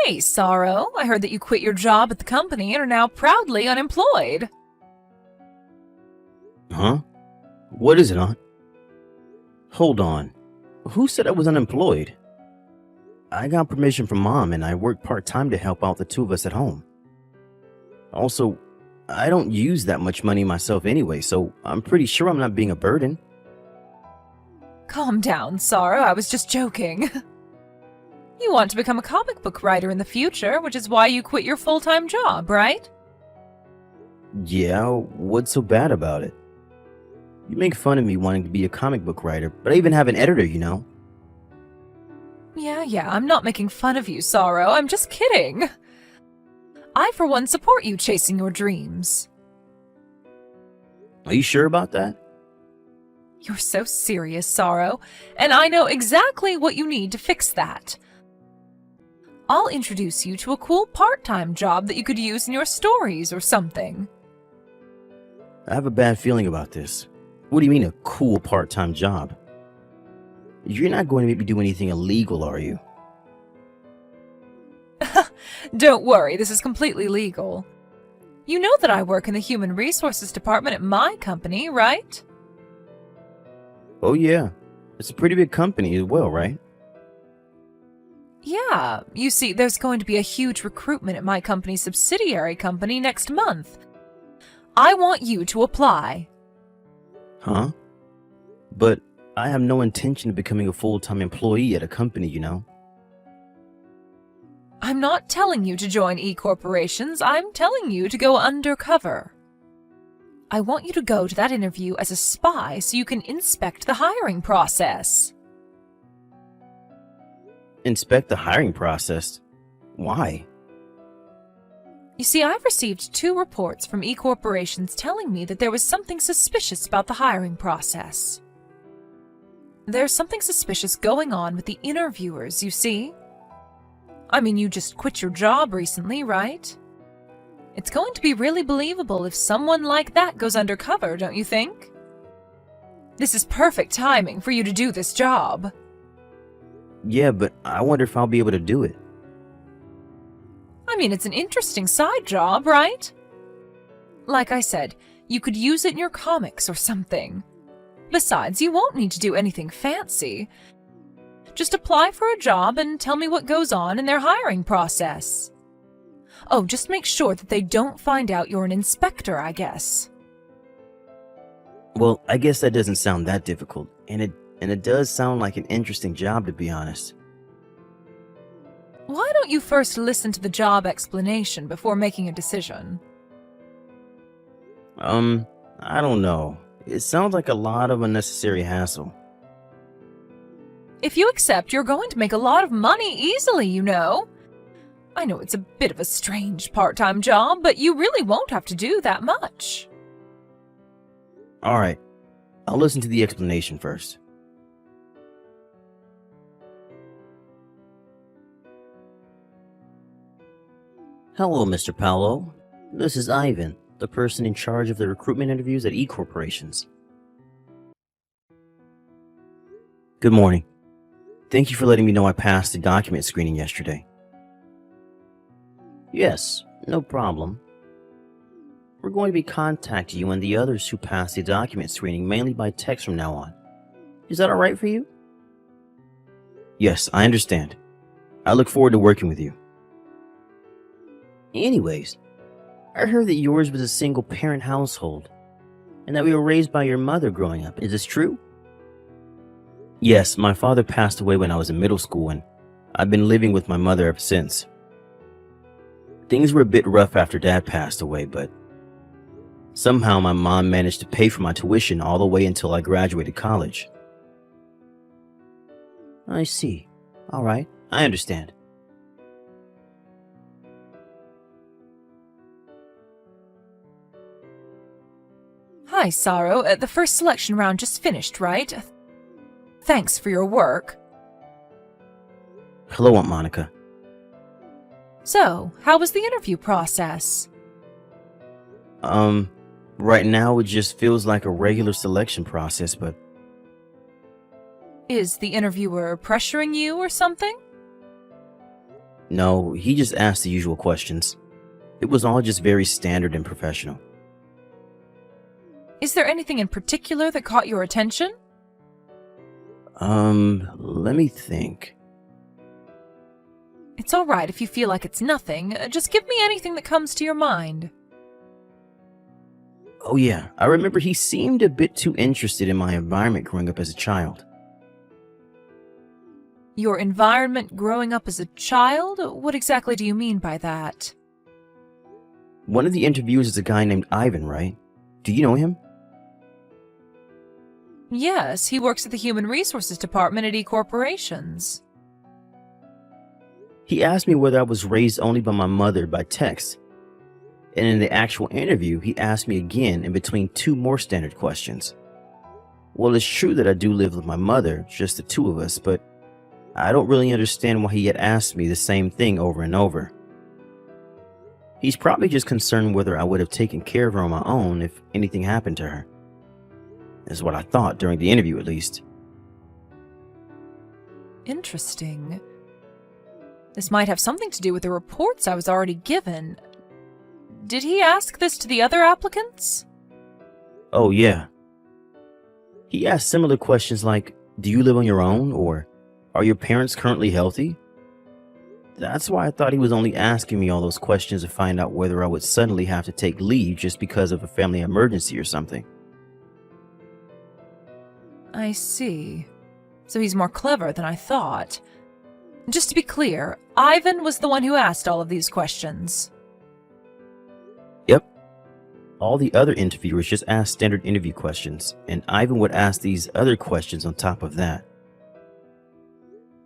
Hey, Sorrow, I heard that you quit your job at the company and are now proudly unemployed. Huh? What is it, Aunt? Hold on. Who said I was unemployed? I got permission from Mom and I work part-time to help out the two of us at home. Also, I don't use that much money myself anyway, so I'm pretty sure I'm not being a burden. Calm down, Sorrow, I was just joking. You want to become a comic book writer in the future, which is why you quit your full-time job, right? Yeah, what's so bad about it? You make fun of me wanting to be a comic book writer, but I even have an editor, you know? Yeah, I'm not making fun of you, Sorrow, I'm just kidding. I, for one, support you chasing your dreams. Are you sure about that? You're so serious, Sorrow, and I know exactly what you need to fix that. I'll introduce you to a cool part-time job that you could use in your stories or something. I have a bad feeling about this. What do you mean a cool part-time job? You're not going to make me do anything illegal, are you? Don't worry, this is completely legal. You know that I work in the Human Resources Department at my company, right? Oh yeah, it's a pretty big company as well, right? Yeah, you see, there's going to be a huge recruitment at my company's subsidiary company next month. I want you to apply. Huh? But I have no intention of becoming a full-time employee at a company, you know? I'm not telling you to join E-corporations, I'm telling you to go undercover. I want you to go to that interview as a spy so you can inspect the hiring process. Inspect the hiring process? Why? You see, I've received 2 reports from E-corporations telling me that there was something suspicious about the hiring process. There's something suspicious going on with the interviewers, you see? I mean, you just quit your job recently, right? It's going to be really believable if someone like that goes undercover, don't you think? This is perfect timing for you to do this job. Yeah, but I wonder if I'll be able to do it. I mean, it's an interesting side job, right? Like I said, you could use it in your comics or something. Besides, you won't need to do anything fancy. Just apply for a job and tell me what goes on in their hiring process. Oh, just make sure that they don't find out you're an inspector, I guess. Well, I guess that doesn't sound that difficult, and it does sound like an interesting job, to be honest. Why don't you first listen to the job explanation before making a decision? I don't know. It sounds like a lot of unnecessary hassle. If you accept, you're going to make a lot of money easily, you know. I know it's a bit of a strange part-time job, but you really won't have to do that much. Alright, I'll listen to the explanation first. Hello, Mr. Paolo. This is Ivan, the person in charge of the recruitment interviews at E-corporations. Good morning. Thank you for letting me know I passed the document screening yesterday. Yes, no problem. We're going to be contacting you and the others who passed the document screening mainly by text from now on. Is that alright for you? Yes, I understand. I look forward to working with you. Anyways, I heard that yours was a single-parent household, and that we were raised by your mother growing up. Is this true? Yes, my father passed away when I was in middle school, and I've been living with my mother ever since. Things were a bit rough after Dad passed away, but somehow my mom managed to pay for my tuition all the way until I graduated college. I see. Alright, I understand. Hi, Sorrow. The first selection round just finished, right? Thanks for your work. Hello, Aunt Monica. So, how was the interview process? Right now it just feels like a regular selection process, but Is the interviewer pressuring you or something? No, he just asked the usual questions. It was all just very standard and professional. Is there anything in particular that caught your attention? Let me think. It's all right if you feel like it's nothing. Just give me anything that comes to your mind. Oh yeah, I remember he seemed a bit too interested in my environment growing up as a child. Your environment growing up as a child? What exactly do you mean by that? One of the interviewers is a guy named Ivan, right? Do you know him? Yes, he works at the Human Resources Department at E-Corporations. He asked me whether I was raised only by my mother by text. And in the actual interview, he asked me again in between two more standard questions. Well, it's true that I do live with my mother, just the two of us, but I don't really understand why he had asked me the same thing over and over. He's probably just concerned whether I would have taken care of her on my own if anything happened to her. That's what I thought during the interview, at least. Interesting. This might have something to do with the reports I was already given. Did he ask this to the other applicants? Oh, yeah. He asked similar questions like, do you live on your own? Or, are your parents currently healthy? That's why I thought he was only asking me all those questions to find out whether I would suddenly have to take leave just because of a family emergency or something. I see. So he's more clever than I thought. Just to be clear, Ivan was the one who asked all of these questions. Yep. All the other interviewers just asked standard interview questions, and Ivan would ask these other questions on top of that.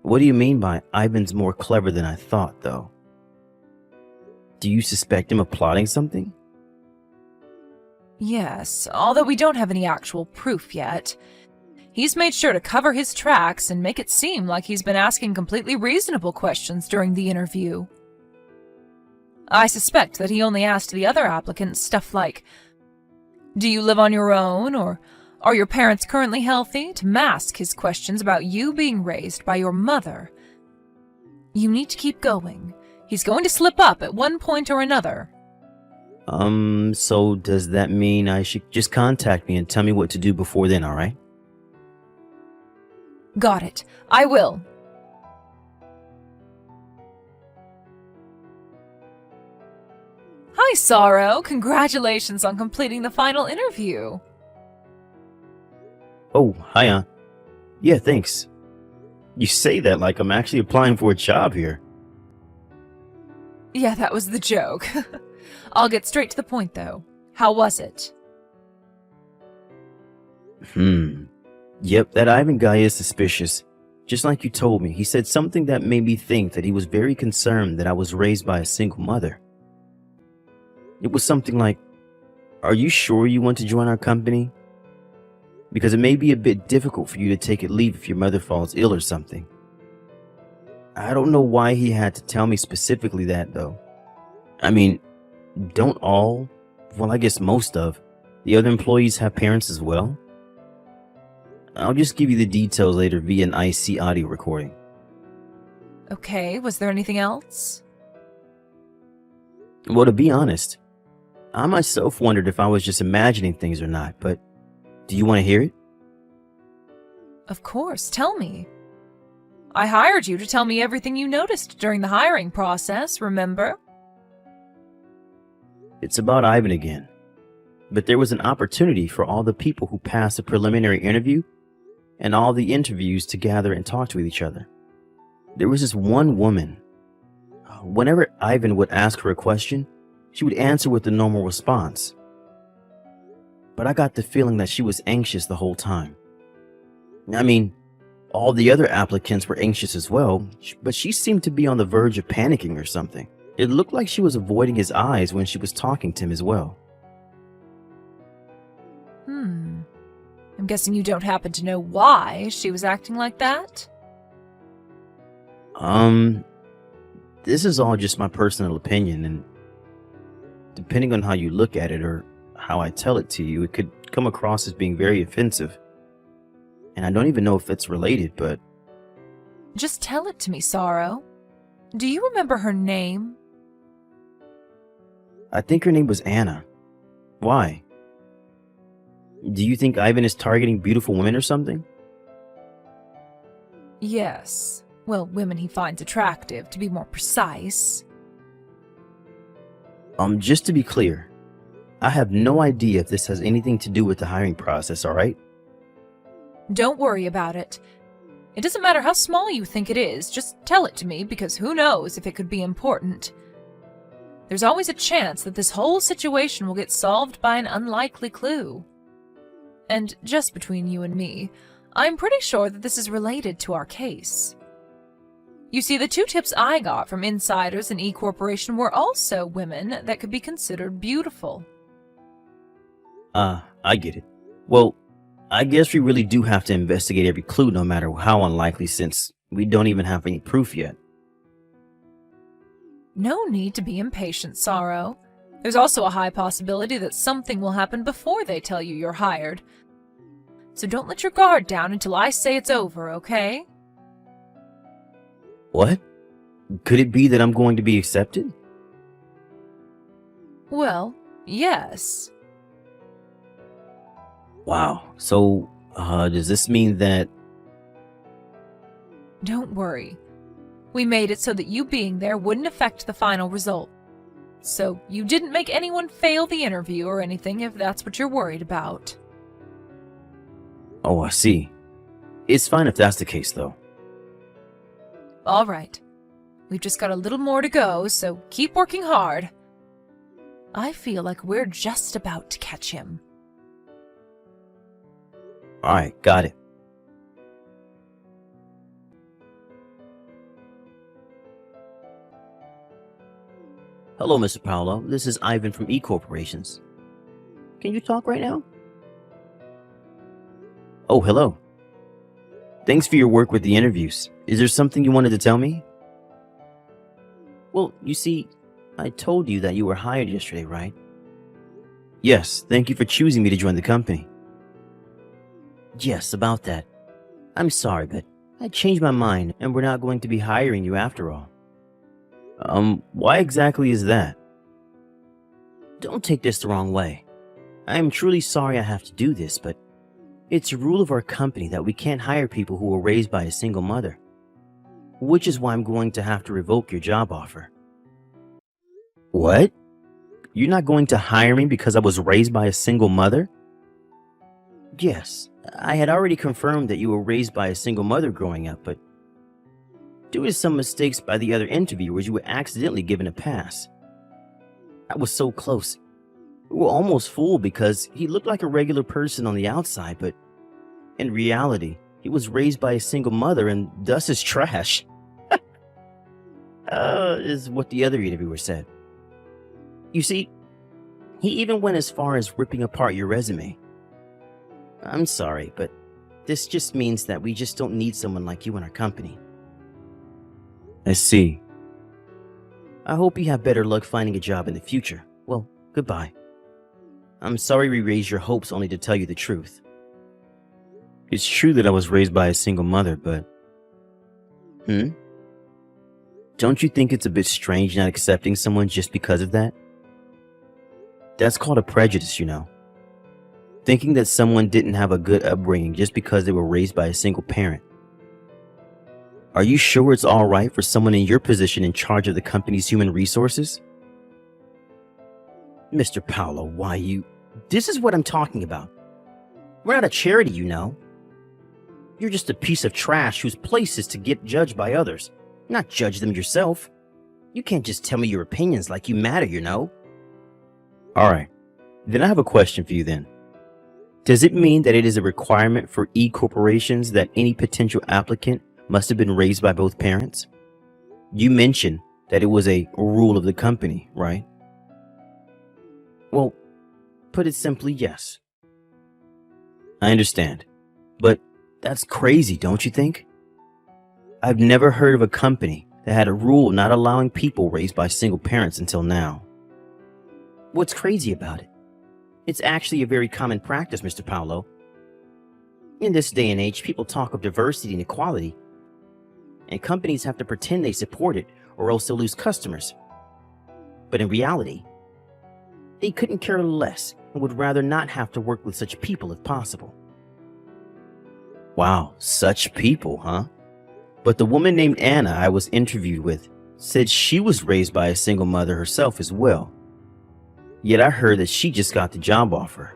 What do you mean by Ivan's more clever than I thought, though? Do you suspect him of plotting something? Yes, although we don't have any actual proof yet. He's made sure to cover his tracks and make it seem like he's been asking completely reasonable questions during the interview. I suspect that he only asked the other applicants stuff like, do you live on your own, or are your parents currently healthy, to mask his questions about you being raised by your mother. You need to keep going. He's going to slip up at one point or another. So does that mean I should just contact me and tell me what to do before then, alright? Got it. I will. Hi, Sorrow. Congratulations on completing the final interview. Oh, hiya. Yeah, thanks. You say that like I'm actually applying for a job here. Yeah, that was the joke. I'll get straight to the point, though. How was it? Yep, that Ivan guy is suspicious. Just like you told me, he said something that made me think that he was very concerned that I was raised by a single mother. It was something like, are you sure you want to join our company? Because it may be a bit difficult for you to take a leave if your mother falls ill or something. I don't know why he had to tell me specifically that, though. I mean, don't all, well, I guess most of, the other employees have parents as well? I'll just give you the details later via an IC audio recording. Okay, was there anything else? Well, to be honest, I myself wondered if I was just imagining things or not, but do you want to hear it? Of course, tell me. I hired you to tell me everything you noticed during the hiring process, remember? It's about Ivan again. But there was an opportunity for all the people who passed the preliminary interview and all the interviews to gather and talk to each other. There was this one woman. Whenever Ivan would ask her a question, she would answer with the normal response. But I got the feeling that she was anxious the whole time. I mean, all the other applicants were anxious as well, but she seemed to be on the verge of panicking or something. It looked like she was avoiding his eyes when she was talking to him as well. I'm guessing you don't happen to know why she was acting like that? This is all just my personal opinion, and depending on how you look at it or how I tell it to you, it could come across as being very offensive. And I don't even know if it's related, but... Just tell it to me, Sorrow. Do you remember her name? I think her name was Anna. Why? Do you think Ivan is targeting beautiful women or something? Yes. Well, women he finds attractive, to be more precise. Just to be clear, I have no idea if this has anything to do with the hiring process, alright? Don't worry about it. It doesn't matter how small you think it is, just tell it to me, because who knows if it could be important. There's always a chance that this whole situation will get solved by an unlikely clue. And just between you and me, I'm pretty sure that this is related to our case. You see, the 2 tips I got from insiders in E Corporation were also women that could be considered beautiful. I get it. Well, I guess we really do have to investigate every clue, no matter how unlikely, since we don't even have any proof yet. No need to be impatient, Sorrow. There's also a high possibility that something will happen before they tell you you're hired. So don't let your guard down until I say it's over, okay? What? Could it be that I'm going to be accepted? Well, yes. Wow. So, does this mean that... Don't worry. We made it so that you being there wouldn't affect the final result. So you didn't make anyone fail the interview or anything, if that's what you're worried about. Oh, I see. It's fine if that's the case, though. All right. We've just got a little more to go, so keep working hard. I feel like we're just about to catch him. Alright, got it. Hello, Mr. Paolo. This is Ivan from E Corporations. Can you talk right now? Oh, hello. Thanks for your work with the interviews. Is there something you wanted to tell me? Well, you see, I told you that you were hired yesterday, right? Yes, thank you for choosing me to join the company. Yes, about that. I'm sorry, but I changed my mind and we're not going to be hiring you after all. Why exactly is that? Don't take this the wrong way. I am truly sorry I have to do this, but it's a rule of our company that we can't hire people who were raised by a single mother. Which is why I'm going to have to revoke your job offer. What? You're not going to hire me because I was raised by a single mother? Yes, I had already confirmed that you were raised by a single mother growing up, but due to some mistakes by the other interviewers, you were accidentally given a pass. I was so close. We were almost fooled because he looked like a regular person on the outside, but in reality, he was raised by a single mother and thus is trash. Is what the other interviewer said. You see, he even went as far as ripping apart your resume. I'm sorry, but this just means that we just don't need someone like you in our company. I see. I hope you have better luck finding a job in the future. Well, goodbye. I'm sorry we raised your hopes only to tell you the truth. It's true that I was raised by a single mother, but... Don't you think it's a bit strange not accepting someone just because of that? That's called a prejudice, you know. Thinking that someone didn't have a good upbringing just because they were raised by a single parent. Are you sure it's alright for someone in your position in charge of the company's human resources? Mr. Paolo, why you... This is what I'm talking about. We're not a charity, you know. You're just a piece of trash whose place is to get judged by others, not judge them yourself. You can't just tell me your opinions like you matter, you know. Alright, then I have a question for you then. Does it mean that it is a requirement for E corporations that any potential applicant must have been raised by both parents? You mentioned that it was a rule of the company, right? Well, put it simply, yes. I understand, but that's crazy, don't you think? I've never heard of a company that had a rule not allowing people raised by single parents until now. What's crazy about it? It's actually a very common practice, Mr. Paolo. In this day and age, people talk of diversity and equality, and companies have to pretend they support it, or else they'll lose customers. But in reality, they couldn't care less and would rather not have to work with such people if possible. Wow, such people, huh? But the woman named Anna I was interviewed with said she was raised by a single mother herself as well. Yet I heard that she just got the job offer.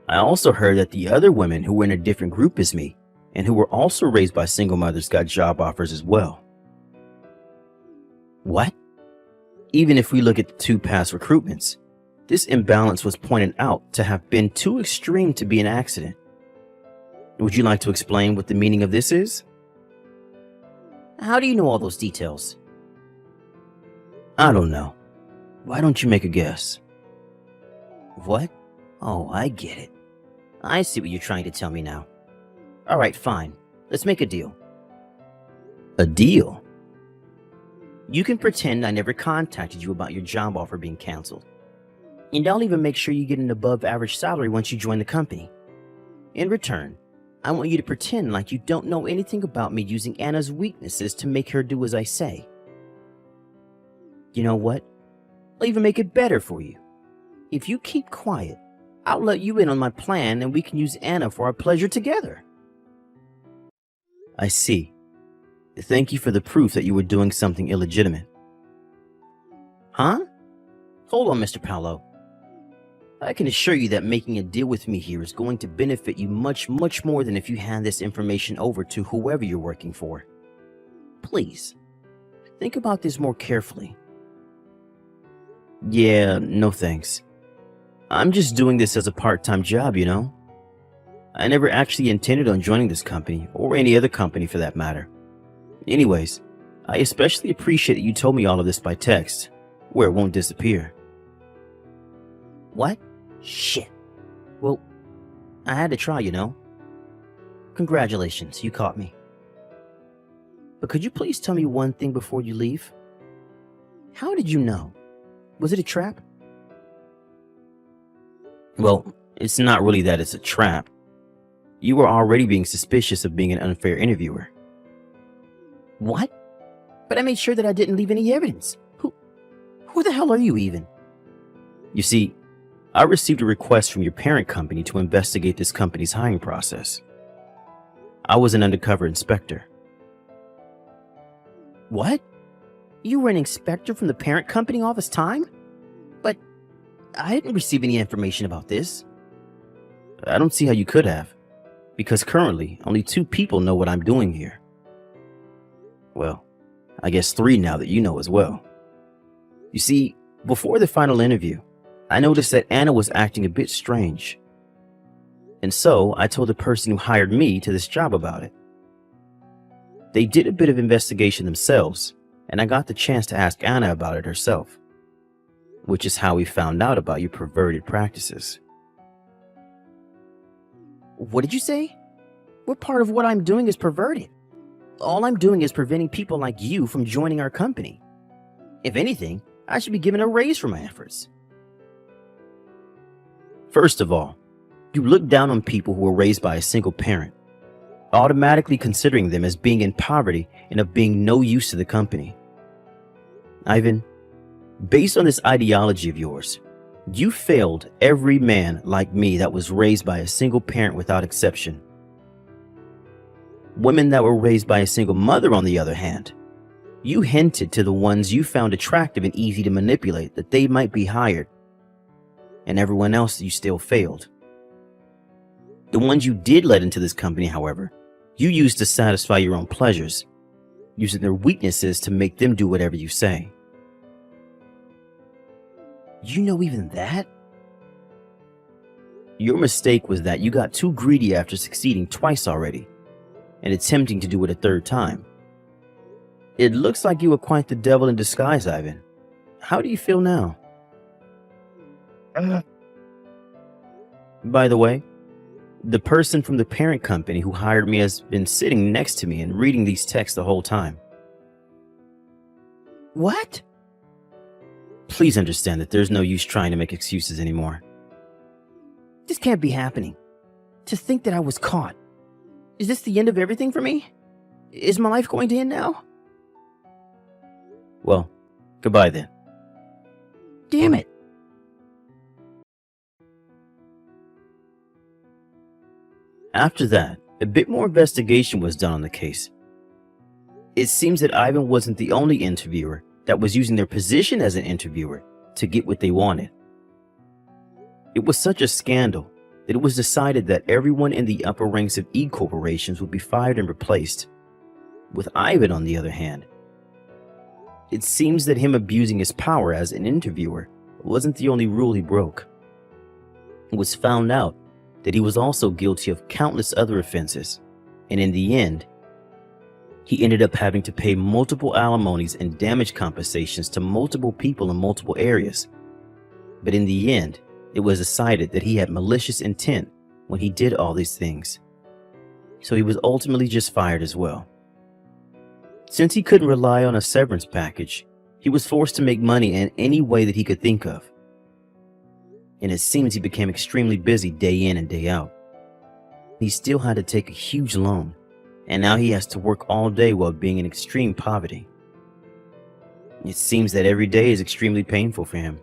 I also heard that the other women who were in a different group as me and who were also raised by single mothers got job offers as well. What? Even if we look at the two past recruitments, this imbalance was pointed out to have been too extreme to be an accident. Would you like to explain what the meaning of this is? How do you know all those details? I don't know. Why don't you make a guess? What? Oh, I get it. I see what you're trying to tell me now. All right, fine. Let's make a deal. A deal? You can pretend I never contacted you about your job offer being canceled. And I'll even make sure you get an above average salary once you join the company. In return, I want you to pretend like you don't know anything about me using Anna's weaknesses to make her do as I say. You know what? I'll even make it better for you. If you keep quiet, I'll let you in on my plan and we can use Anna for our pleasure together. I see. Thank you for the proof that you were doing something illegitimate. Huh? Hold on, Mr. Paolo. I can assure you that making a deal with me here is going to benefit you much, much more than if you hand this information over to whoever you're working for. Please, think about this more carefully. Yeah, no thanks. I'm just doing this as a part-time job, you know? I never actually intended on joining this company, or any other company for that matter. Anyways, I especially appreciate that you told me all of this by text, where it won't disappear. What? Shit. Well, I had to try, you know? Congratulations, you caught me. But could you please tell me one thing before you leave? How did you know? Was it a trap? Well, it's not really that it's a trap. You were already being suspicious of being an unfair interviewer. What? But I made sure that I didn't leave any evidence. Who the hell are you even? You see, I received a request from your parent company to investigate this company's hiring process. I was an undercover inspector. What? You were an inspector from the parent company all this time? But I didn't receive any information about this. I don't see how you could have, because currently only 2 people know what I'm doing here. Well, I guess 3 now that you know as well. You see, before the final interview, I noticed that Anna was acting a bit strange. And so I told the person who hired me to this job about it. They did a bit of investigation themselves, and I got the chance to ask Anna about it herself, which is how we found out about your perverted practices. What did you say? What part of what I'm doing is perverted? All I'm doing is preventing people like you from joining our company. If anything, I should be given a raise for my efforts. First of all, you look down on people who were raised by a single parent, automatically considering them as being in poverty and of being no use to the company. Ivan, based on this ideology of yours, you failed every man like me that was raised by a single parent without exception. Women that were raised by a single mother, on the other hand, you hinted to the ones you found attractive and easy to manipulate that they might be hired, and everyone else you still failed. The ones you did let into this company, however, you used to satisfy your own pleasures, using their weaknesses to make them do whatever you say. You know even that? Your mistake was that you got too greedy after succeeding twice already, and attempting to do it a 3rd time. It looks like you were quite the devil in disguise, Ivan. How do you feel now? By the way, the person from the parent company who hired me has been sitting next to me and reading these texts the whole time. What? Please understand that there's no use trying to make excuses anymore. This can't be happening. To think that I was caught. Is this the end of everything for me? Is my life going to end now? Well, goodbye then. Damn it. After that, a bit more investigation was done on the case. It seems that Ivan wasn't the only interviewer that was using their position as an interviewer to get what they wanted. It was such a scandal that it was decided that everyone in the upper ranks of E corporations would be fired and replaced. With Ivan, on the other hand, it seems that him abusing his power as an interviewer wasn't the only rule he broke. It was found out that he was also guilty of countless other offenses, and in the end, he ended up having to pay multiple alimonies and damage compensations to multiple people in multiple areas. But in the end, it was decided that he had malicious intent when he did all these things. So he was ultimately just fired as well. Since he couldn't rely on a severance package, he was forced to make money in any way that he could think of. And it seems he became extremely busy day in and day out. He still had to take a huge loan, and now he has to work all day while being in extreme poverty. It seems that every day is extremely painful for him.